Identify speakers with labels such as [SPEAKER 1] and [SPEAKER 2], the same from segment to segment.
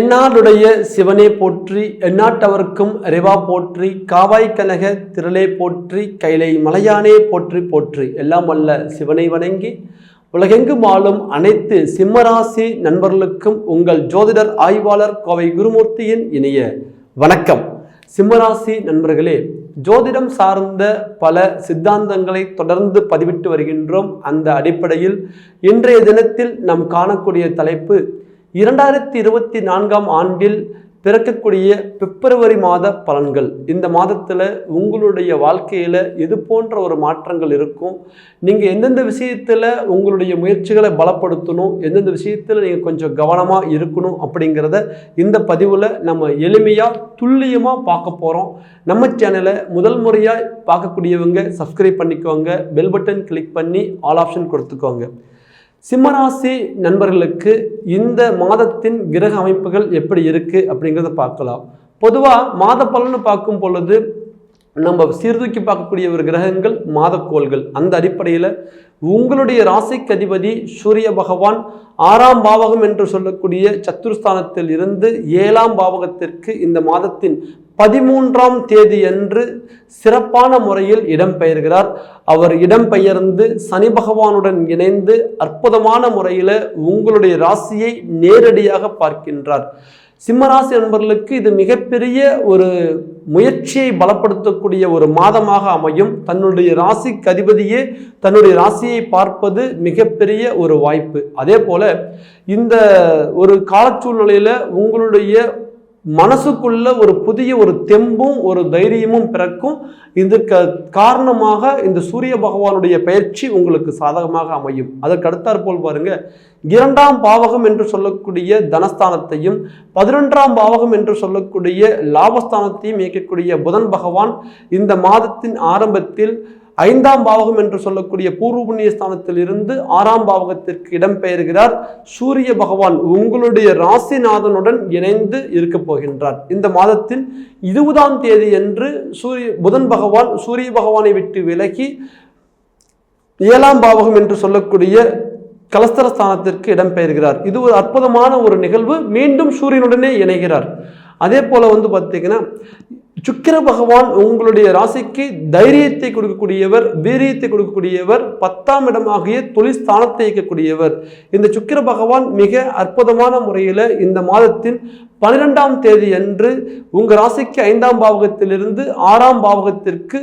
[SPEAKER 1] எந்நாளுடைய சிவனே போற்றி, எந்நாட்டவர்க்கும் இறைவா போற்றி, காவாய் கனக திரளே போற்றி, கைலை மலையானே போற்றி போற்றி. எல்லாம் அல்ல சிவனை வணங்கி உலகெங்கும் ஆளும் அனைத்து சிம்மராசி நண்பர்களுக்கும் உங்கள் ஜோதிடர் ஆய்வாளர் கோவை குருமூர்த்தியின் இனிய வணக்கம். சிம்மராசி நண்பர்களே, ஜோதிடம் சார்ந்த பல சித்தாந்தங்களை தொடர்ந்து பதிவிட்டு வருகின்றோம். அந்த அடிப்படையில் இன்றைய தினத்தில் நாம் காணக்கூடிய தலைப்பு 2024 ஆண்டில் பிறக்கக்கூடிய பிப்ரவரி மாத பலன்கள். இந்த மாதத்தில் உங்களுடைய வாழ்க்கையில் எது போன்ற ஒரு மாற்றங்கள் இருக்கும், நீங்கள் எந்தெந்த விஷயத்தில் உங்களுடைய முயற்சிகளை பலப்படுத்தணும், எந்தெந்த விஷயத்தில் நீங்கள் கொஞ்சம் கவனமாக இருக்கணும் அப்படிங்கிறத இந்த பதிவில் நம்ம எளிமையாக துல்லியமாக பார்க்க போகிறோம். நம்ம சேனலை முதல் முறையாக பார்க்கக்கூடியவங்க சப்ஸ்கிரைப் பண்ணிக்கோங்க, பெல் பட்டன் கிளிக் பண்ணி ஆல் ஆப்ஷன் கொடுத்துக்கோங்க. சிம்மராசி நண்பர்களுக்கு இந்த மாதத்தின் கிரக அமைப்புகள் எப்படி இருக்குது அப்படிங்கிறத பார்க்கலாம். பொதுவாக மாத பலன்னு பார்க்கும் பொழுது நம்ம சீர்தூக்கி பார்க்கக்கூடிய ஒரு கிரகங்கள் மாதக்கோள்கள். அந்த அடிப்படையில் உங்களுடைய ராசிக்கு அதிபதி சூரிய பகவான் 6ஆம் பாவகம் என்று சொல்லக்கூடிய சத்துருஸ்தானத்தில் இருந்து 7ஆம் பாவகத்திற்கு இந்த மாதத்தின் 13ஆம் தேதி அன்று சிறப்பான முறையில் இடம்பெயர்கிறார். அவர் இடம்பெயர்ந்து சனி பகவானுடன் இணைந்து அற்புதமான முறையில் உங்களுடைய ராசியை நேரடியாக பார்க்கின்றார். சிம்மராசி நண்பர்களுக்கு இது மிகப்பெரிய ஒரு முயற்சியை பலப்படுத்தக்கூடிய ஒரு மாதமாக அமையும். தன்னுடைய ராசிக்கு அதிபதியே தன்னுடைய ராசியை பார்ப்பது மிகப்பெரிய ஒரு வாய்ப்பு. அதே போல இந்த ஒரு காலச்சூழ்நிலையில உங்களுடைய மனசுக்குள்ள ஒரு புதிய ஒரு தெம்பும் ஒரு தைரியமும் பிறக்கும். இதற்கு காரணமாக இந்த சூரிய பகவானுடைய பயிற்சி உங்களுக்கு சாதகமாக அமையும். அதற்கு அடுத்தாற்போல் பாருங்க, 2ஆம் பாவகம் என்று சொல்லக்கூடிய தனஸ்தானத்தையும் 11ஆம் பாவகம் என்று சொல்லக்கூடிய லாபஸ்தானத்தையும் இயக்கக்கூடிய புதன் பகவான் இந்த மாதத்தின் ஆரம்பத்தில் 5ஆம் பாவகம் என்று சொல்லக்கூடிய பூர்வ புண்ணிய ஸ்தானத்தில் இருந்து 6ஆம் பாவகத்திற்கு இடம்பெயர்கிறார். சூரிய பகவான் உங்களுடைய ராசிநாதனுடன் இணைந்து இருக்க போகின்றார். இந்த மாதத்தின் 20ஆம் தேதி அன்று புதன் பகவான் சூரிய பகவானை விட்டு விலகி 7ஆம் பாவகம் என்று சொல்லக்கூடிய கலஸ்தரஸ்தானத்திற்கு இடம்பெயர்கிறார். இது ஒரு அற்புதமான ஒரு நிகழ்வு. மீண்டும் சூரியனுடனே இணைகிறார். அதே போல பார்த்தீங்கன்னா சுக்கிர பகவான் உங்களுடைய ராசிக்கு தைரியத்தை கொடுக்கக்கூடியவர், வீரியத்தை கொடுக்கக்கூடியவர், 10ஆம் இடமாகிய தொழில் ஸ்தானத்தை இயக்கக்கூடியவர். இந்த சுக்கிர பகவான் மிக அற்புதமான முறையில் இந்த மாதத்தின் 12ஆம் தேதி அன்று உங்கள் ராசிக்கு 5ஆம் பாவகத்திலிருந்து 6ஆம் பாவகத்திற்கு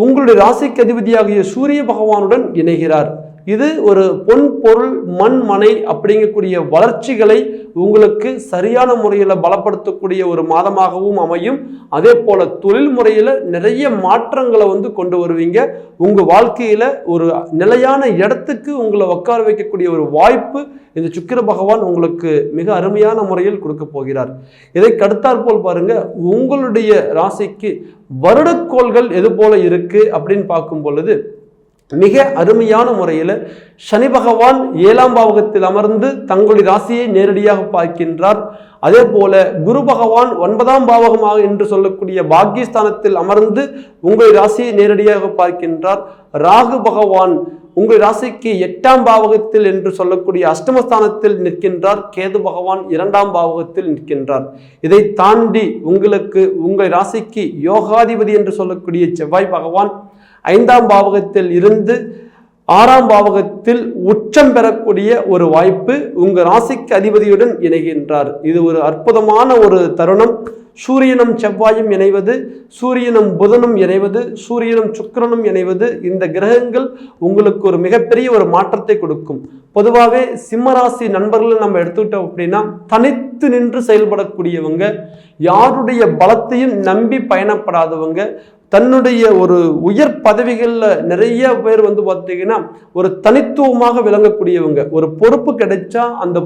[SPEAKER 1] உங்களுடைய ராசிக்கு அதிபதியாகிய சூரிய பகவானுடன் இணைகிறார். இது ஒரு பொன் பொருள் மண் மனை அப்படிங்கக்கூடிய வளர்ச்சிகளை உங்களுக்கு சரியான முறையில் பலப்படுத்தக்கூடிய ஒரு மாதமாகவும் அமையும். அதே போல தொழில் முறையில் நிறைய மாற்றங்களை கொண்டு வருவீங்க. உங்கள் வாழ்க்கையில் ஒரு நிலையான இடத்துக்கு உங்களை உட்கார வைக்கக்கூடிய ஒரு வாய்ப்பு இந்த சுக்கிர பகவான் உங்களுக்கு மிக அருமையான முறையில் கொடுக்க போகிறார். இதை கடுத்தாற்போல் பாருங்க, உங்களுடைய ராசிக்கு வருடக்கோள்கள் எது போல இருக்கு அப்படின்னு பார்க்கும் பொழுது மிக அருமையான முறையில் சனி பகவான் 7ஆம் பாவகத்தில் அமர்ந்து தங்களுடைய ராசியை நேரடியாக பார்க்கின்றார். அதே போல குரு பகவான் 9ஆம் பாவகமாக என்று சொல்லக்கூடிய பாக்கியஸ்தானத்தில் அமர்ந்து உங்களுடைய ராசியை நேரடியாக பார்க்கின்றார். ராகு பகவான் உங்கள் ராசிக்கு 8ஆம் பாவகத்தில் என்று சொல்லக்கூடிய அஷ்டமஸ்தானத்தில் நிற்கின்றார். கேது பகவான் 2ஆம் பாவகத்தில் நிற்கின்றார். இதை தாண்டி உங்களுக்கு உங்கள் ராசிக்கு யோகாதிபதி என்று சொல்லக்கூடிய செவ்வாய் பகவான் 5ஆம் பாவகத்தில் இருந்து 6ஆம் பாவகத்தில் உச்சம் பெறக்கூடிய ஒரு வாய்ப்பு உங்கள் ராசிக்கு அதிபதியுடன் இணைகின்றார். இது ஒரு அற்புதமான ஒரு தருணம். சூரியனும் செவ்வாயும் இணைவது, சூரியனும் புதனும் இணைவது, சூரியனும் சுக்கிரனும் இணைவது, இந்த கிரகங்கள் உங்களுக்கு ஒரு மிகப்பெரிய ஒரு மாற்றத்தை கொடுக்கும். பொதுவாகவே சிம்மராசி நண்பர்கள் நம்ம எடுத்துக்கிட்டோம் அப்படின்னா தனித்து நின்று செயல்படக்கூடியவங்க, யாருடைய பலத்தையும் நம்பி பயணப்படாதவங்க, தன்னுடைய ஒரு உயர் பதவிகளில் நிறைய பேர் பார்த்தீங்கன்னா ஒரு தனித்துவமாக விளங்கக்கூடியவங்க. ஒரு பொறுப்பு கிடைச்சா அந்த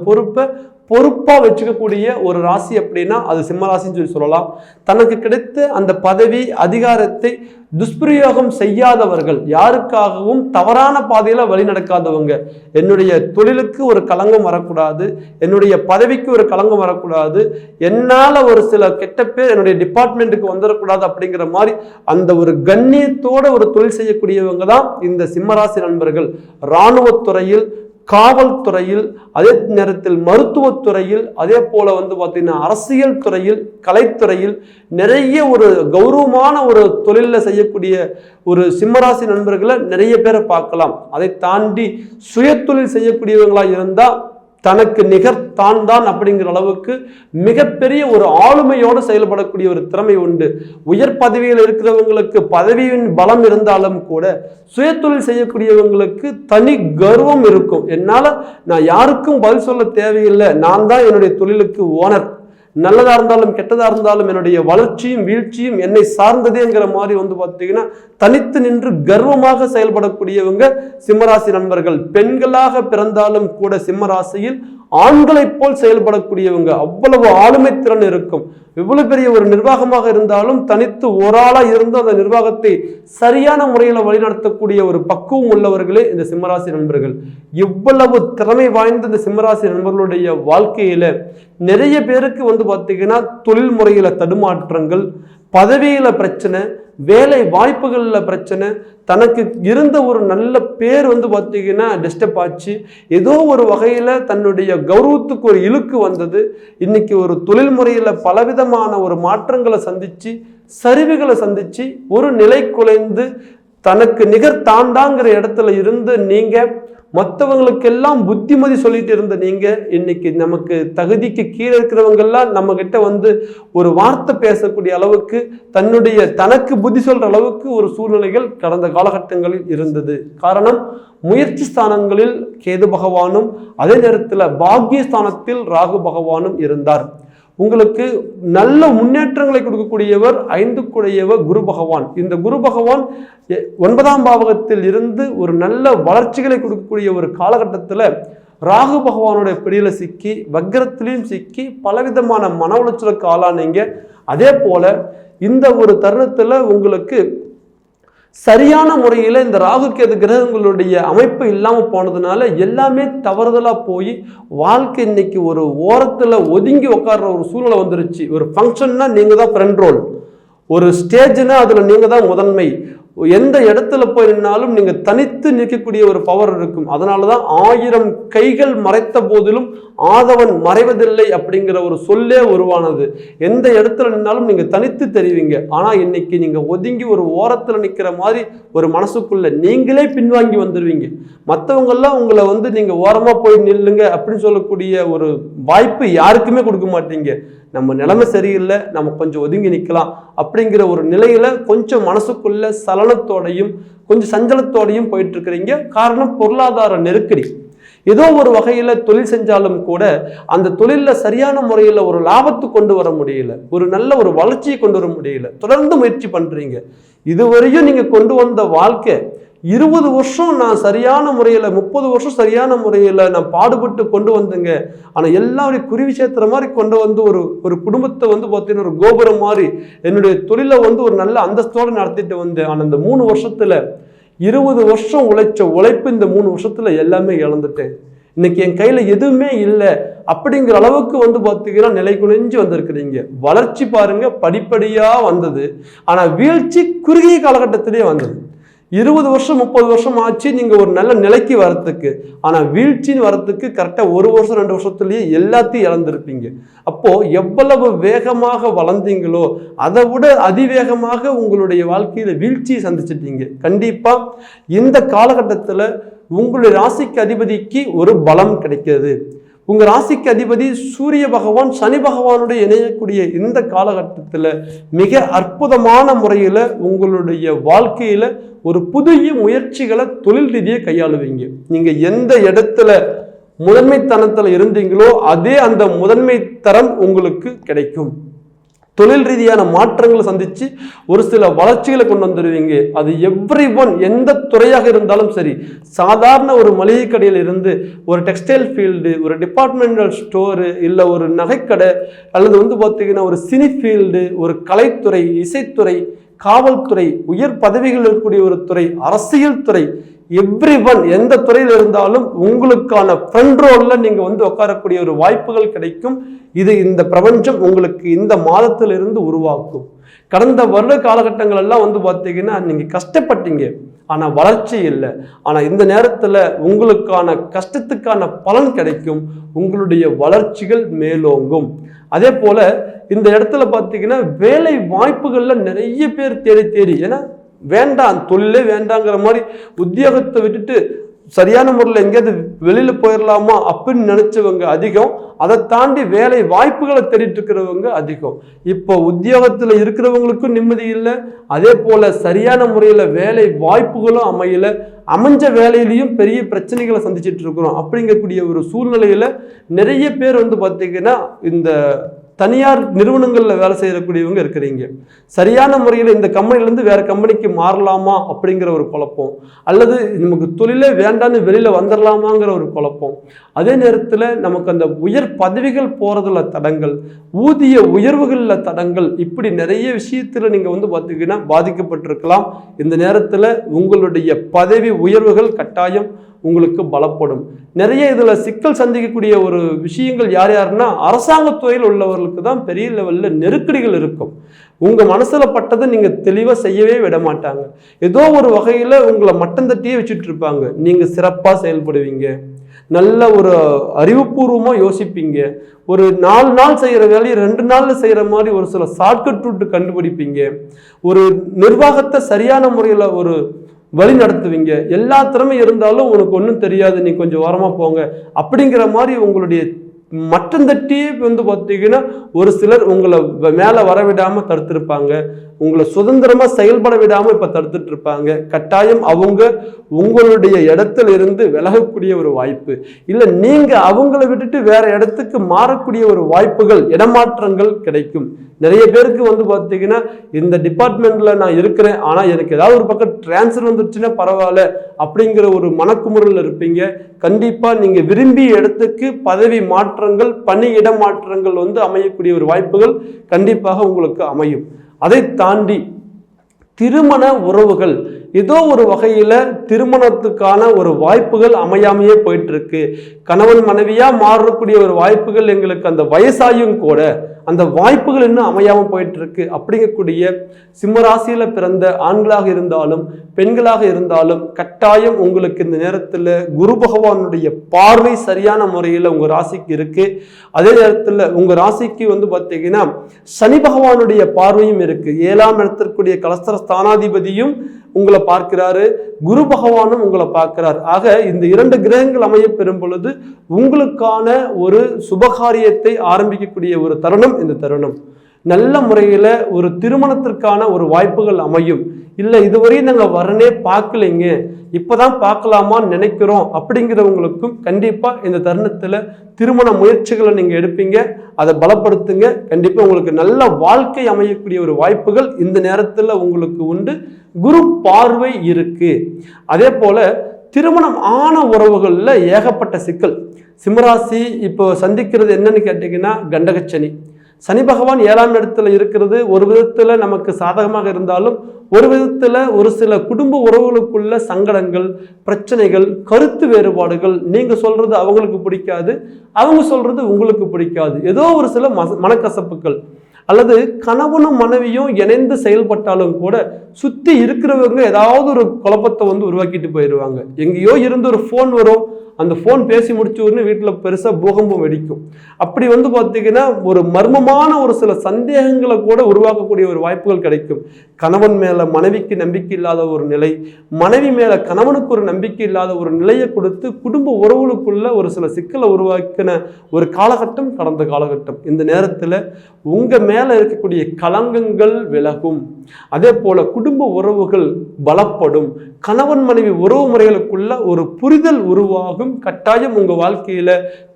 [SPEAKER 1] பொறுப்பாக வச்சுக்கக்கூடிய ஒரு ராசி அப்படின்னா அது சிம்மராசின்னு சொல்லலாம். தனக்கு கிடைத்த அந்த பதவி அதிகாரத்தை துஷ்பிரயோகம் செய்யாதவர்கள், யாருக்காகவும் தவறான பாதையில் வழி நடக்காதவங்க. என்னுடைய தொழிலுக்கு ஒரு களங்கம் வரக்கூடாது, என்னுடைய பதவிக்கு ஒரு களங்கம் வரக்கூடாது, என்னால் ஒரு சில கெட்ட பேர் என்னுடைய டிபார்ட்மெண்ட்டுக்கு வந்துடக்கூடாது அப்படிங்கிற மாதிரி அந்த ஒரு கண்ணியத்தோட ஒரு தொழில் செய்யக்கூடியவங்க தான் இந்த சிம்மராசி நண்பர்கள். இராணுவத்துறையில், காவல்துறையில், அதே நேரத்தில் மருத்துவத்துறையில், அதே போல பார்த்தீங்கன்னா அரசியல் துறையில், கலைத்துறையில் நிறைய ஒரு கௌரவமான ஒரு தொழிலில் செய்யக்கூடிய ஒரு சிம்மராசி நண்பர்களை நிறைய பேரை பார்க்கலாம். அதை தாண்டி சுயத்தொழில் செய்யக்கூடியவங்களா இருந்தால் தனக்கு நிகர் தான் அப்படிங்கிற அளவுக்கு மிகப்பெரிய ஒரு ஆளுமையோடு செயல்படக்கூடிய ஒரு திறமை உண்டு. உயர் பதவியில் இருக்கிறவங்களுக்கு பதவியின் பலம் இருந்தாலும் கூட சுயத்தொழில் செய்யக்கூடியவங்களுக்கு தனி கர்வம் இருக்கும். நான் யாருக்கும் பதில் சொல்ல தேவையில்லை, நான் தான் என்னுடைய தொழிலுக்கு ஓனர். நல்லதா இருந்தாலும் கெட்டதா இருந்தாலும் என்னுடைய வளர்ச்சியும் வீழ்ச்சியும் என்னை சார்ந்ததேங்கிற மாதிரி பார்த்தீங்கன்னா தனித்து நின்று கர்வமாக செயல்படக்கூடியவங்க சிம்மராசி நண்பர்கள். பெண்களாக பிறந்தாலும் கூட சிம்மராசியில் ஆண்களைப் போல் செயல்படக்கூடியவங்க. அவ்வளவு ஆளுமை திறன் இருக்கும். இவ்வளவு பெரிய ஒரு நிர்வாகமாக இருந்தாலும் தனித்து ஓராளா இருந்து அந்த நிர்வாகத்தை சரியான முறையில் வழிநடத்தக்கூடிய ஒரு பக்குவம் உள்ளவர்களே இந்த சிம்மராசி நண்பர்கள். இவ்வளவு திறமை வாய்ந்த இந்த சிம்மராசி நண்பர்களுடைய வாழ்க்கையில நிறைய பேருக்கு பார்த்தீங்கன்னா தொழில் முறையில தடுமாற்றங்கள், பதவியில பிரச்சனை, வேலை வாய்ப்புகள்ல பிரச்சனை, தனக்கு இருந்த ஒரு நல்ல பேர் பார்த்தீங்கன்னா டிஸ்டர்ப் ஆச்சு. ஏதோ ஒரு வகையில தன்னுடைய கௌரவத்துக்கு ஒரு இழுக்கு வந்தது. இன்னைக்கு ஒரு தொழில் முறையில பலவிதமான ஒரு மாற்றங்களை சந்திச்சு, சரிவுகளை சந்திச்சு, ஒரு நிலை குலைந்து தனக்கு நிகர் தாண்டாங்கிற இடத்துல இருந்து நீங்க மற்றவங்களுக்கெல்லாம் புத்திமதி சொல்லிட்டு இருந்த நீங்க இன்னைக்கு நமக்கு தகுதிக்கு கீழே இருக்கிறவங்கெல்லாம் நம்ம கிட்ட ஒரு வார்த்தை பேசக்கூடிய அளவுக்கு தனக்கு புத்தி சொல்ற அளவுக்கு ஒரு சூழ்நிலைகள் கடந்த காலகட்டங்களில் இருந்தது. காரணம், முயற்சி ஸ்தானங்களில் கேது பகவானும் அதே நேரத்தில் பாக்கியஸ்தானத்தில் ராகு பகவானும் இருந்தார். உங்களுக்கு நல்ல முன்னேற்றங்களை கொடுக்கக்கூடியவர் 5க்குடையவர் குரு பகவான். இந்த குரு பகவான் 9ஆம் பாவகத்தில் இருந்து ஒரு நல்ல வளர்ச்சிகளை கொடுக்கக்கூடிய ஒரு காலகட்டத்தில் ராகு பகவானுடைய பிடியில சிக்கி வக்ரத்திலையும் சிக்கி பலவிதமான மன உளைச்சலுக்கு ஆளானீங்க. அதே போல இந்த ஒரு தருணத்தில் உங்களுக்கு சரியான முறையில் இந்த ராகு கேது கிரகங்களுடைய அமைப்பு இல்லாமல் போனதுனால எல்லாமே தவறுதலாக போய் வாழ்க்கை இன்னைக்கு ஒரு ஓரத்தில் ஒதுங்கி உட்கார்ற ஒரு சூழ்நிலை வந்துருச்சு. ஒரு ஃபங்க்ஷன்னா நீங்கள் தான் ஃப்ரண்ட் ரோல், ஒரு ஸ்டேஜ்னா அதில் நீங்கள் தான் முதன்மை. எந்த இடத்துல போய் நின்னாலும் நீங்க தனித்து நிற்கக்கூடிய ஒரு பவர் இருக்கும். அதனாலதான் 1000 கைகள் மறைத்த போதிலும் ஆதவன் மறைவதில்லை அப்படிங்கிற ஒரு சொல்லே உருவானது. எந்த இடத்துல நின்னாலும் நீங்க தனித்து தெரிவிங்க. ஆனா இன்னைக்கு நீங்க ஒதுங்கி ஒரு ஓரத்துல நிக்கிற மாதிரி ஒரு மனசுக்குள்ள நீங்களே பின்வாங்கி வந்துடுவீங்க. மற்றவங்க எல்லாம் உங்களை நீங்க ஓரமா போய் நில்லுங்க அப்படின்னு சொல்லக்கூடிய ஒரு வாய்ப்பு யாருக்குமே கொடுக்க மாட்டீங்க. நம்ம நிலைமை சரியில்லை, நம்ம கொஞ்சம் ஒதுங்கி நிற்கலாம் அப்படிங்கிற ஒரு நிலையில கொஞ்சம் மனசுக்குள்ள சலனத்தோடையும் கொஞ்சம் சஞ்சலத்தோடையும் போயிட்டு இருக்கிறீங்க. காரணம், பொருளாதார நெருக்கடி. ஏதோ ஒரு வகையில தொழில் செஞ்சாலும் கூட அந்த தொழில சரியான முறையில ஒரு லாபத்தை கொண்டு வர முடியல, ஒரு நல்ல ஒரு வளர்ச்சியை கொண்டு வர முடியல. தொடர்ந்து முயற்சி பண்றீங்க. இதுவரையும் நீங்க கொண்டு வந்த வாழ்க்கை 20 வருஷம் நான் சரியான முறையில் 30 வருஷம் சரியான முறையில் நான் பாடுபட்டு கொண்டு வந்தேங்க. ஆனால் எல்லாருடைய குருவி சேர்த்துற மாதிரி கொண்டு ஒரு குடும்பத்தை பார்த்தீங்கன்னா ஒரு கோபுரம் மாதிரி என்னுடைய தொழிலை ஒரு நல்ல அந்தஸ்தோடு நடத்திட்டு வந்தேன். ஆனால் இந்த 3 வருஷத்துல 20 வருஷம் உழைப்பு இந்த 3 வருஷத்துல எல்லாமே இழந்துட்டேன். இன்னைக்கு என் கையில எதுவுமே இல்லை அப்படிங்கிற அளவுக்கு பார்த்தீங்கன்னா நிலை குலைஞ்சு வந்திருக்கிறீங்க. வளர்ச்சி பாருங்க படிப்படியா வந்தது, ஆனா வீழ்ச்சி குறுகிய காலகட்டத்திலே வந்தது. 20 வருஷம் 30 வருஷம் ஆச்சு நீங்க ஒரு நல்ல நிலைக்கு வரத்துக்கு. ஆனா வீழ்ச்சின்னு வரத்துக்கு கரெக்டா 1 வருஷம் 2 வருஷத்துலயே எல்லாத்தையும் இழந்திருப்பீங்க. அப்போ எவ்வளவு வேகமாக வளர்ந்தீங்களோ அதை விட அதிவேகமாக உங்களுடைய வாழ்க்கையில வீழ்ச்சியை சந்திச்சிட்டீங்க. கண்டிப்பா இந்த காலகட்டத்துல உங்களுடைய ராசிக்கு அதிபதிக்கு ஒரு பலம் கிடைக்கிறது. உங்க ராசிக்கு அதிபதி சூரிய பகவான் சனி பகவானுடைய இணையக்கூடிய இந்த காலகட்டத்தில் மிக அற்புதமான முறையில உங்களுடைய வாழ்க்கையில ஒரு புதிய முயற்சிகளை தொழில் ரீதியை கையாளுவீங்க. நீங்க எந்த இடத்துல முதன்மைத்தனத்துல இருந்தீங்களோ அதே அந்த முதன்மை தரம் உங்களுக்கு கிடைக்கும். தொழில் ரீதியான மாற்றங்களை சந்திச்சு ஒரு சில வளர்ச்சிகளை கொண்டு வந்துடுவீங்க. அது எந்த துறையாக இருந்தாலும் சரி, சாதாரண ஒரு மளிகை கடையில் இருந்து ஒரு டெக்ஸ்டைல் ஃபீல்டு, ஒரு டிபார்ட்மெண்டல் ஸ்டோரு, இல்லை ஒரு நகைக்கடை, அல்லது பார்த்தீங்கன்னா ஒரு சினி ஃபீல்டு, ஒரு கலைத்துறை, இசைத்துறை, காவல்துறை, உயர் பதவிகள் இருக்கக்கூடிய ஒரு துறை, அரசியல் துறை, எவ்ரிவன் எந்த துறையில் இருந்தாலும் உங்களுக்கான ஃப்ரண்ட் ரோல்ல நீங்க வந்து உட்காரக்கூடிய ஒரு வாய்ப்புகள் கிடைக்கும். இது இந்த பிரபஞ்சம் உங்களுக்கு இந்த மாதத்திலிருந்து உருவாக்கும். கடந்த வருட காலகட்டங்கள் எல்லாம் வந்து பார்த்தீங்கன்னா நீங்க கஷ்டப்பட்டீங்க, ஆனா வளர்ச்சி இல்லை. ஆனா இந்த நேரத்துல உங்களுக்கான கஷ்டத்துக்கான பலன் கிடைக்கும். உங்களுடைய வளர்ச்சிகள் மேலோங்கும். அதே போல இந்த இடத்துல பார்த்தீங்கன்னா வேலை வாய்ப்புகள்ல நிறைய பேர் தேடி ஏன்னா வேண்டாம், தொழிலே வேண்டாங்கிற மாதிரி உத்தியோகத்தை விட்டுட்டு சரியான முறையில் எங்கேயாவது வெளியில போயிடலாமா அப்படின்னு நினைச்சவங்க அதிகம். அதை தாண்டி வேலை வாய்ப்புகளை தேடிட்டு இருக்கிறவங்க அதிகம். இப்போ உத்தியோகத்துல இருக்கிறவங்களுக்கும் நிம்மதி இல்லை, அதே போல சரியான முறையில வேலை வாய்ப்புகளும் அமையல, அமைஞ்ச வேலையிலையும் பெரிய பிரச்சனைகளை சந்திச்சுட்டு இருக்கிறோம். அப்படிங்கக்கூடிய ஒரு சூழ்நிலையில நிறைய பேர் வந்து பார்த்தீங்கன்னா இந்த தனியார் நிறுவனங்களில் வேலை செய்யக்கூடியவங்க இருக்கிறீங்க. சரியான முறையில் இந்த கம்பெனிலேருந்து வேற கம்பெனிக்கு மாறலாமா அப்படிங்கிற ஒரு குழப்பம், அல்லது நமக்கு தொழிலே வேண்டான்னு வெளியில் வந்துடலாமாங்கிற ஒரு குழப்பம். அதே நேரத்தில் நமக்கு அந்த உயர் பதவிகள் போகிறதுல தடங்கள், ஊதிய உயர்வுகளில் தடங்கள், இப்படி நிறைய விஷயத்தில் நீங்கள் வந்து பார்த்தீங்கன்னா பாதிக்கப்பட்டிருக்கலாம். இந்த நேரத்தில் உங்களுடைய பதவி உயர்வுகள் கட்டாயம் உங்களுக்கு பலப்படும். நிறைய இதுல சிக்கல் சந்திக்கக்கூடிய ஒரு விஷயங்கள் யாருன்னா அரசாங்கத்துறையில் உள்ளவர்களுக்கு தான் பெரிய லெவல்ல நெருக்கடிகள் இருக்கும். உங்க மனசுல பட்டதை நீங்க தெளிவா செய்யவே விட மாட்டாங்க. ஏதோ ஒரு வகையில உங்களை மட்டம் தட்டியே வச்சுட்டு இருப்பாங்க. நீங்க சிறப்பா செயல்படுவீங்க, நல்ல ஒரு அறிவுபூர்வமா யோசிப்பீங்க, ஒரு 4 நாள் செய்யற வேலையை 2 நாள்ல செய்யற மாதிரி ஒரு சில ஷார்ட்கட் ரூட் கண்டுபிடிப்பீங்க, ஒரு நிர்வாகத்தை சரியான முறையில ஒரு வழி நடத்துவீங்க. எல்லா திறமை இருந்தாலும் உனக்கு ஒன்றும் தெரியாது, நீ கொஞ்சம் ஓரமா போங்க அப்படிங்கிற மாதிரி உங்களுடைய மட்டம் தட்டியே வந்து பார்த்தீங்கன்னா ஒரு சிலர் உங்களை மேலே வரவிடாம தடுத்திருப்பாங்க, உங்களை சுதந்திரமா செயல்பட விடாம இப்ப தடுத்துட்டு இருப்பாங்க. கட்டாயம் அவங்க உங்களுடைய இடத்துல இருந்து விலகக்கூடிய ஒரு வாய்ப்பு, இல்ல நீங்க அவங்கள விட்டுட்டு வேற இடத்துக்கு மாறக்கூடிய ஒரு வாய்ப்புகள், இடமாற்றங்கள் கிடைக்கும். நிறைய பேருக்கு வந்து பார்த்தீங்கன்னா இந்த டிபார்ட்மெண்ட்ல நான் இருக்கிறேன், ஆனா எனக்கு ஏதாவது ஒரு பக்கம் டிரான்ஸ்ஃபர் வந்துருச்சுன்னா பரவாயில்ல அப்படிங்கிற ஒரு மனக்குமுறல் இருப்பீங்க. கண்டிப்பா நீங்க விரும்பிய இடத்துக்கு பதவி மாற்றங்கள், பணி இடமாற்றங்கள் வந்து அமையக்கூடிய ஒரு வாய்ப்புகள் கண்டிப்பாக உங்களுக்கு அமையும். அதை தாண்டி திருமண உறவுகள் ஏதோ ஒரு வகையில திருமணத்துக்கான ஒரு வாய்ப்புகள் அமையாமையே போயிட்டு இருக்கு. கணவன் மனைவியா மாறக்கூடிய ஒரு வாய்ப்புகள் எங்களுக்கு அந்த வயசாயும் கூட அந்த வாய்ப்புகள் இன்னும் அமையாம போயிட்டு இருக்கு. அப்படிங்கக்கூடிய சிம்மராசியில பிறந்த ஆண்களாக இருந்தாலும் பெண்களாக இருந்தாலும் கட்டாயம் உங்களுக்கு இந்த நேரத்துல குரு பகவானுடைய பார்வை சரியான முறையில் உங்க ராசிக்கு இருக்கு. அதே நேரத்துல உங்க ராசிக்கு வந்து பார்த்தீங்கன்னா சனி பகவானுடைய பார்வையும் இருக்கு. 7ஆம் இடத்திற்குரிய கலஸ்தர ஸ்தானாதிபதியும் உங்களை பார்க்கிறாரு, குரு பகவானும் உங்களை பார்க்கிறார். ஆக இந்த 2 கிரகங்கள் அமைய பெறும் பொழுது உங்களுக்கான ஒரு சுபகாரியத்தை ஆரம்பிக்கக்கூடிய ஒரு தருணம் இந்த தருணம். நல்ல முறையில ஒரு திருமணத்திற்கான ஒரு வாய்ப்புகள் அமையும். இல்லை இதுவரையும் நாங்கள் வரனே பார்க்கலைங்க, இப்பதான் பார்க்கலாமான்னு நினைக்கிறோம் அப்படிங்கிறவங்களுக்கும் கண்டிப்பா இந்த தருணத்துல திருமண முயற்சிகளை நீங்க எடுப்பீங்க. அதை பலப்படுத்துங்க. கண்டிப்பா உங்களுக்கு நல்ல வாழ்க்கை அமையக்கூடிய ஒரு வாய்ப்புகள் இந்த நேரத்துல உங்களுக்கு உண்டு. குரு பார்வை இருக்கு. அதே போல திருமணம் ஆன உறவுகள்ல ஏகப்பட்ட சிக்கல். சிம்மராசி இப்போ சந்திக்கிறது என்னன்னு கேட்டீங்கன்னா கண்டகச்சனி. சனி பகவான் 7ஆம் இடத்துல இருக்கிறது ஒரு விதத்துல நமக்கு சாதகமாக இருந்தாலும் ஒரு விதத்துல ஒரு சில குடும்ப உறவுகளுக்குள்ள சங்கடங்கள், பிரச்சனைகள், கருத்து வேறுபாடுகள், நீங்க சொல்றது அவங்களுக்கு பிடிக்காது, அவங்க சொல்றது உங்களுக்கு பிடிக்காது, ஏதோ ஒரு சில மனக்கசப்புகள், அல்லது கணவனும் மனைவியும் இணைந்து செயல்பட்டாலும் கூட சுத்தி இருக்கிறவங்க ஏதாவது ஒரு குழப்பத்தை வந்து உருவாக்கிட்டு போயிடுவாங்க. எங்கேயோ இருந்து ஒரு ஃபோன் வரும், அந்த ஃபோன் பேசி முடிச்ச உடனே வீட்டில் பெருசாக பூகம்பம் வெடிக்கும். அப்படி வந்து பார்த்தீங்கன்னா ஒரு மர்மமான ஒரு சில சந்தேகங்களை கூட உருவாக்கக்கூடிய ஒரு வாய்ப்புகள் கிடைக்கும். கணவன் மேலே மனைவிக்கு நம்பிக்கை இல்லாத ஒரு நிலை, மனைவி மேலே கணவனுக்கு ஒரு நம்பிக்கை இல்லாத ஒரு நிலையை கொடுத்து குடும்ப உறவுகளுக்குள்ள ஒரு சில சிக்கலை உருவாக்கின ஒரு காலகட்டம் கடந்த காலகட்டம். இந்த நேரத்தில் உங்கள் மேலே இருக்கக்கூடிய களங்கங்கள் விலகும். அதே போல குடும்ப உறவுகள் பலப்படும். கணவன் மனைவி உறவு முறைகளுக்குள்ள ஒரு புரிதல் உருவாகும். கட்டாயம் உங்க வாழ்க்கையில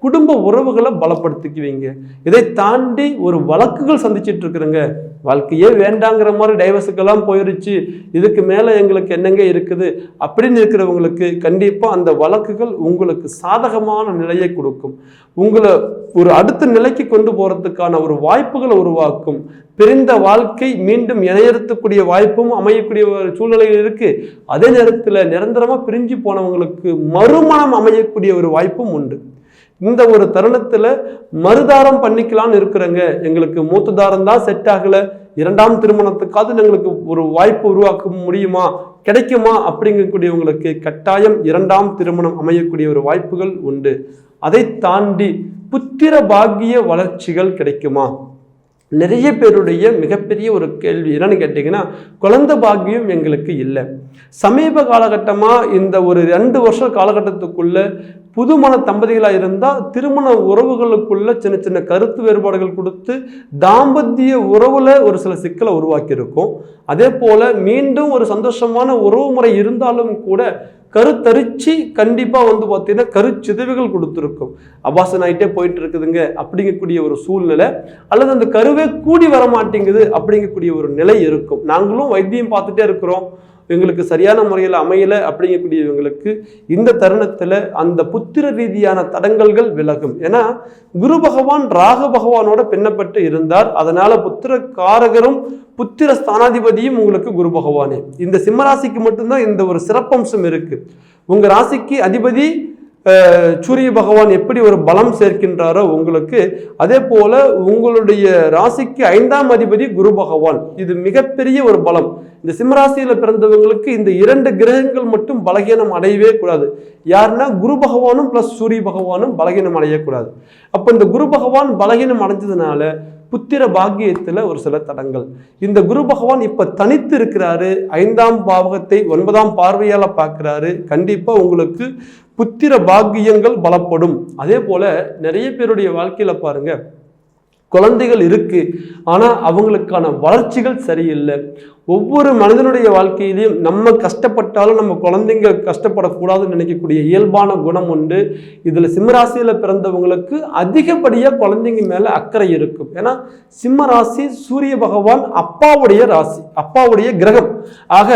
[SPEAKER 1] குடும்ப உறவுகளை பலப்படுத்திக்குவீங்க. இதை தாண்டி ஒரு வழக்குகள் சந்திச்சுட்டு இருக்கிறங்க, வாழ்க்கையே வேண்டாங்கிற மாதிரி டைவர்ஸுக்கெல்லாம் போயிருச்சு, இதுக்கு மேல எங்களுக்கு என்னங்க இருக்குது அப்படின்னு இருக்கிறவங்களுக்கு கண்டிப்பா அந்த வழக்குகள் உங்களுக்கு சாதகமான நிலையை கொடுக்கும். உங்களை ஒரு அடுத்த நிலைக்கு கொண்டு போறதுக்கான ஒரு வாய்ப்புகளை உருவாக்கும். பிரிந்த வாழ்க்கை மீண்டும் இணையறக்கூடிய வாய்ப்பும் அமையக்கூடிய ஒரு சூழ்நிலையில் இருக்கு. அதே நேரத்தில் நிரந்தரமா பிரிஞ்சு போனவங்களுக்கு மறுமணம் அமையக்கூடிய ஒரு வாய்ப்பும் உண்டு. இந்த ஒரு தருணத்துல மறுதாரம் பண்ணிக்கலாம்னு இருக்கிறங்க, எங்களுக்கு மூத்த தாரம் தான் செட் ஆகல, இரண்டாம் திருமணத்துக்காவது எங்களுக்கு ஒரு வாய்ப்பு உருவாக்க முடியுமா, கிடைக்குமா அப்படிங்கக்கூடியவங்களுக்கு கட்டாயம் இரண்டாம் திருமணம் அமையக்கூடிய ஒரு வாய்ப்புகள் உண்டு. அதை தாண்டி புத்திர பாக்கிய வளர்ச்சிகள் கிடைக்குமா? நிறைய பேருடைய மிகப்பெரிய ஒரு கேள்வி என்னன்னு கேட்டீங்கன்னா, குழந்தை பாக்கியம் எங்களுக்கு இல்லை. சமீப காலகட்டமாக இந்த ஒரு 2 வருஷ காலகட்டத்துக்குள்ள புதுமண தம்பதிகளாக இருந்தால் திருமண உறவுகளுக்குள்ள சின்ன சின்ன கருத்து வேறுபாடுகள் கொடுத்து தாம்பத்திய உறவுல ஒரு சில சிக்கலை உருவாக்கியிருக்கும். அதே போல மீண்டும் ஒரு சந்தோஷமான உறவு முறை இருந்தாலும் கூட கருத்தரிச்சு கண்டிப்பாக பார்த்தீங்கன்னா கருச்சிதைவுகள் கொடுத்துருக்கும். அபாசன் ஆகிட்டே போயிட்டு இருக்குதுங்க அப்படிங்கக்கூடிய ஒரு சூழ்நிலை, அல்லது அந்த கருவே கூடி வர மாட்டேங்குது அப்படிங்கக்கூடிய ஒரு நிலை இருக்கும். நாங்களும் வைத்தியம் பார்த்துட்டே இருக்கிறோம், இவங்களுக்கு சரியான முறையில் அமையலை அப்படிங்கக்கூடியவங்களுக்கு இந்த தருணத்தில் அந்த புத்திர ரீதியான தடங்கல்கள் விலகும். ஏன்னா குரு பகவான் ராகு பகவானோட பின்னப்பட்டு இருந்தார். அதனால புத்திர காரகரும் புத்திர ஸ்தானாதிபதியும் உங்களுக்கு குரு பகவானே. இந்த சிம்மராசிக்கு மட்டும்தான் இந்த ஒரு சிறப்பம்சம் இருக்கு. உங்க ராசிக்கு அதிபதி சூரிய பகவான் எப்படி ஒரு பலம் சேர்க்கின்றாரோ உங்களுக்கு, அதே போல உங்களுடைய ராசிக்கு 5ஆம் அதிபதி குரு பகவான். இது மிகப்பெரிய ஒரு பலம். இந்த சிம்மராசியில பிறந்தவங்களுக்கு இந்த 2 கிரகங்கள் மட்டும் பலகீனம் அடையவே கூடாது. யாருன்னா குரு பகவானும் பிளஸ் சூரிய பகவானும் பலகீனம் அடையக்கூடாது. அப்ப இந்த குரு பகவான் பலகீனம் அடைஞ்சதுனால புத்திர பாக்கியத்துல ஒரு சில தடங்கள். இந்த குரு பகவான் இப்ப தனித்து இருக்கிறாரு, 5ஆம் பாவகத்தை 9ஆம் பார்வையால பார்க்கிறாரு. கண்டிப்பா உங்களுக்கு புத்திர பாக்கியங்கள் பலப்படும். அதே போல நிறைய பேருடைய வாழ்க்கையில பாருங்க, குழந்தைகள் இருக்கு, ஆனா அவங்களுக்கான வளர்ச்சிகள் சரியில்லை. ஒவ்வொரு மனிதனுடைய வாழ்க்கையிலையும் நம்ம கஷ்டப்பட்டாலும் நம்ம குழந்தைங்க கஷ்டப்படக்கூடாதுன்னு நினைக்கக்கூடிய இயல்பான குணம் உண்டு. இதில் சிம்மராசியில் பிறந்தவங்களுக்கு அதிகப்படியாக குழந்தைங்க மேலே அக்கறை இருக்கும். ஏன்னா சிம்மராசி சூரிய பகவான் அப்பாவுடைய ராசி, அப்பாவுடைய கிரகம். ஆக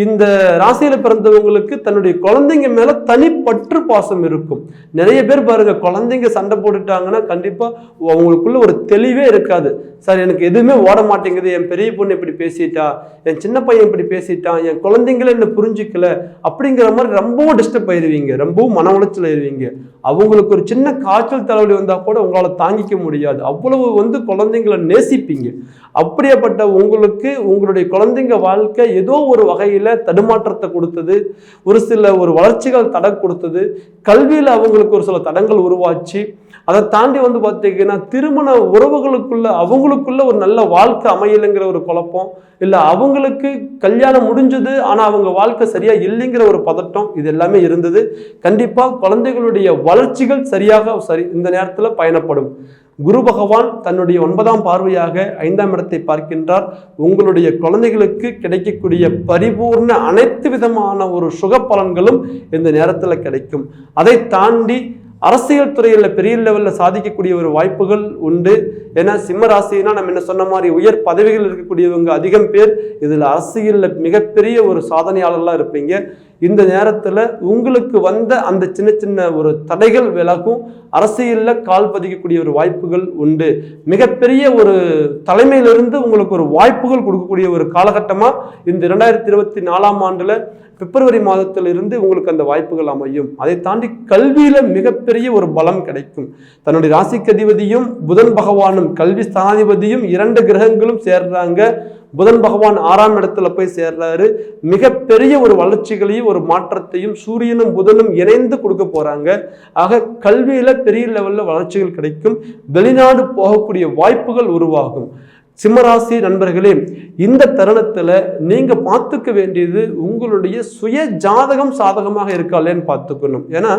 [SPEAKER 1] இந்த ராசியில் பிறந்தவங்களுக்கு தன்னுடைய குழந்தைங்க மேலே தனிப்பற்று பாசம் இருக்கும். நிறைய பேர் பாருங்க, குழந்தைங்க சண்டை போட்டுட்டாங்கன்னா கண்டிப்பாக அவங்களுக்குள்ள ஒரு தெளிவே இருக்காது. சார் எனக்கு எதுவுமே ஓட மாட்டேங்குது, என் பெரிய பொண்ணு இப்படி பேசிட்டா, என் சின்ன பையன் இப்படி பேசிட்டான், என் குழந்தைங்கள என்ன புரிஞ்சிக்கல அப்படிங்கிற மாதிரி ரொம்பவும் டிஸ்டர்ப் ஆயிடுவீங்க, ரொம்பவும் மன உளைச்சல் ஆயிடுவீங்க. அவங்களுக்கு ஒரு சின்ன காய்ச்சல் தலைவலி வந்தால் கூட உங்களால் தாங்கிக்க முடியாது. அவ்வளவு குழந்தைங்களை நேசிப்பீங்க. அப்படியேப்பட்ட உங்களுக்கு உங்களுடைய குழந்தைங்க வாழ்க்கை ஏதோ ஒரு வகையில் தடுமாற்றத்தை கொடுத்தது, ஒரு சில வளர்ச்சிகள் தடை கொடுத்தது, கல்வியில் அவங்களுக்கு ஒரு சில தடங்கள் உருவாச்சு. அதை தாண்டி பார்த்தீங்கன்னா திருமண உறவுகளுக்குள்ள அவங்களுக்குள்ள ஒரு நல்ல வாழ்க்கை அமையலைங்கிற ஒரு குழப்பம், இல்லை அவங்களுக்கு கல்யாணம் முடிஞ்சது ஆனால் அவங்க வாழ்க்கை சரியா இல்லைங்கிற ஒரு பதட்டம், இது எல்லாமே இருந்தது. கண்டிப்பாக குழந்தைகளுடைய வளர்ச்சிகள் சரி இந்த நேரத்தில் பயணப்படும். குரு பகவான் தன்னுடைய 9ஆம் பார்வையாக 5ஆம் இடத்தை பார்க்கின்றார். உங்களுடைய குழந்தைகளுக்கு கிடைக்கக்கூடிய பரிபூர்ண அனைத்து விதமான ஒரு சுக பலன்களும் இந்த நேரத்தில் கிடைக்கும். அதை தாண்டி அரசியல் துறையில் பெரிய லெவலில் சாதிக்கக்கூடிய ஒரு வாய்ப்புகள் உண்டு. ஏன்னா சிம்ம ராசினா நம்ம என்ன சொன்ன மாதிரி உயர் பதவிகள் இருக்கக்கூடியவங்க அதிகம் பேர். இதில் அரசியலில் மிகப்பெரிய ஒரு சாதனையாளர்லாம் இருப்பீங்க. இந்த நேரத்தில் உங்களுக்கு வந்த அந்த சின்ன சின்ன ஒரு தடைகள் விலகும். அரசியலில் கால் பதிக்கக்கூடிய ஒரு வாய்ப்புகள் உண்டு. மிகப்பெரிய ஒரு தலைமையிலிருந்து உங்களுக்கு ஒரு வாய்ப்புகள் கொடுக்கக்கூடிய ஒரு காலகட்டமாக இந்த 2024ஆம் ஆண்டில் பிப்ரவரி மாதத்திலிருந்து உங்களுக்கு அந்த வாய்ப்புகள் அமையும். அதை தாண்டி கல்வியில மிகப்பெரிய ஒரு பலம் கிடைக்கும். தன்னுடைய ராசிக்கு அதிபதியும் புதன் பகவானும் கல்வி ஸ்தானாதிபதியும் 2 கிரகங்களும் சேர்றாங்க. புதன் பகவான் 6ஆம் இடத்துல போய் சேர்றாரு. மிகப்பெரிய ஒரு வளர்ச்சிகளையும் ஒரு மாற்றத்தையும் சூரியனும் புதனும் இணைந்து கொடுக்க போறாங்க. ஆக கல்வியில பெரிய லெவல்ல வளர்ச்சிகள் கிடைக்கும். வெளிநாடு போகக்கூடிய வாய்ப்புகள் உருவாகும். சிம்மராசி நண்பர்களே, இந்த தருணத்துல நீங்க பார்த்துக்க வேண்டியது உங்களுடைய சுய ஜாதகம் சாதகமாக இருக்காளேன்னு பார்த்துக்கணும். ஏன்னா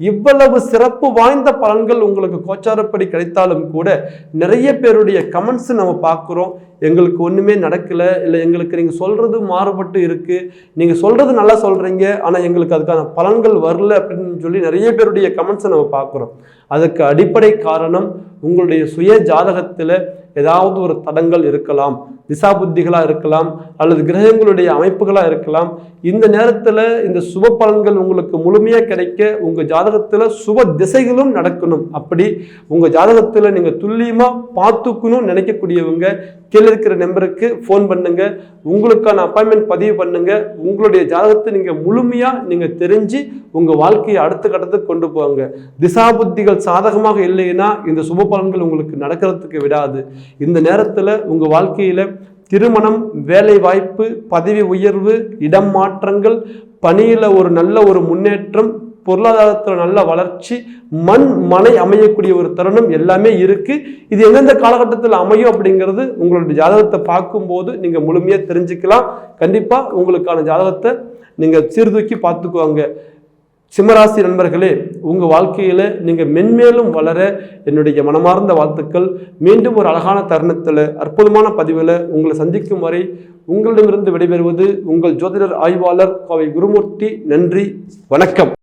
[SPEAKER 1] இவ்வளவு சிறப்பு வாய்ந்த பலன்கள் உங்களுக்கு கோச்சாரப்படி கிடைத்தாலும் கூட நிறைய பேருடைய கமெண்ட்ஸ் நம்ம பார்க்குறோம். எங்களுக்கு ஒன்றுமே நடக்கலை, இல்லை எங்களுக்கு நீங்கள் சொல்கிறது மாறுபட்டு இருக்குது, நீங்கள் சொல்கிறது நல்லா சொல்கிறீங்க ஆனால் எங்களுக்கு அதுக்கான பலன்கள் வரல அப்படின்னு சொல்லி நிறைய பேருடைய கமெண்ட்ஸை நம்ம பார்க்குறோம். அதுக்கு அடிப்படை காரணம் உங்களுடைய சுய ஜாதகத்தில் ஏதாவது ஒரு தடங்கள் இருக்கலாம், திசா புத்திகளாக இருக்கலாம், அல்லது கிரகங்களுடைய அமைப்புகளாக இருக்கலாம். இந்த நேரத்தில் இந்த சுப பலன்கள் உங்களுக்கு முழுமையாக கிடைக்க உங்கள் ஜாதகத்தில் சுப திசைகளும் நடக்கணும். அப்படி உங்கள் ஜாதகத்தில் நீங்கள் துல்லியமாக பார்த்துக்கணும்னு நினைக்கக்கூடியவங்க கீழே இருக்கிற நம்பருக்கு ஃபோன் பண்ணுங்க, உங்களுக்கான அப்பாயின்மெண்ட் பதிவு பண்ணுங்க. உங்களுடைய ஜாதகத்தை நீங்கள் முழுமையாக நீங்கள் தெரிஞ்சு உங்கள் வாழ்க்கையை அடுத்த கட்டத்துக்கு கொண்டு போவாங்க. திசாபுத்திகள் சாதகமாக இல்லைன்னா இந்த சுப பலன்கள் உங்களுக்கு நடக்கிறதுக்கு விடாது. இந்த நேரத்தில் உங்கள் வாழ்க்கையில் திருமணம், வேலை வாய்ப்பு, பதவி உயர்வு, இடம் மாற்றங்கள், பணியில் ஒரு நல்ல ஒரு முன்னேற்றம், பொருளாதாரத்தில் நல்ல வளர்ச்சி, மனை அமையக்கூடிய ஒரு தருணம் எல்லாமே இருக்கு. இது எந்தெந்த காலகட்டத்தில் அமையும் அப்படிங்கிறது உங்களுடைய ஜாதகத்தை பார்க்கும்போது நீங்க முழுமையா தெரிஞ்சுக்கலாம். கண்டிப்பா உங்களுக்கான ஜாதகத்தை நீங்க சீர்தூக்கி பார்த்துக்குவாங்க. சிம்மராசி நண்பர்களே, உங்கள் வாழ்க்கையில் நீங்கள் மென்மேலும் வளர என்னுடைய மனமார்ந்த வாழ்த்துக்கள். மீண்டும் ஒரு அழகான தருணத்தில் அற்புதமான பதிவில் உங்களை சந்திக்கும் வரை உங்களிடமிருந்து விடைபெறுவது உங்கள் ஜோதிடர் ஆய்வாளர் கோவை குருமூர்த்தி. நன்றி, வணக்கம்.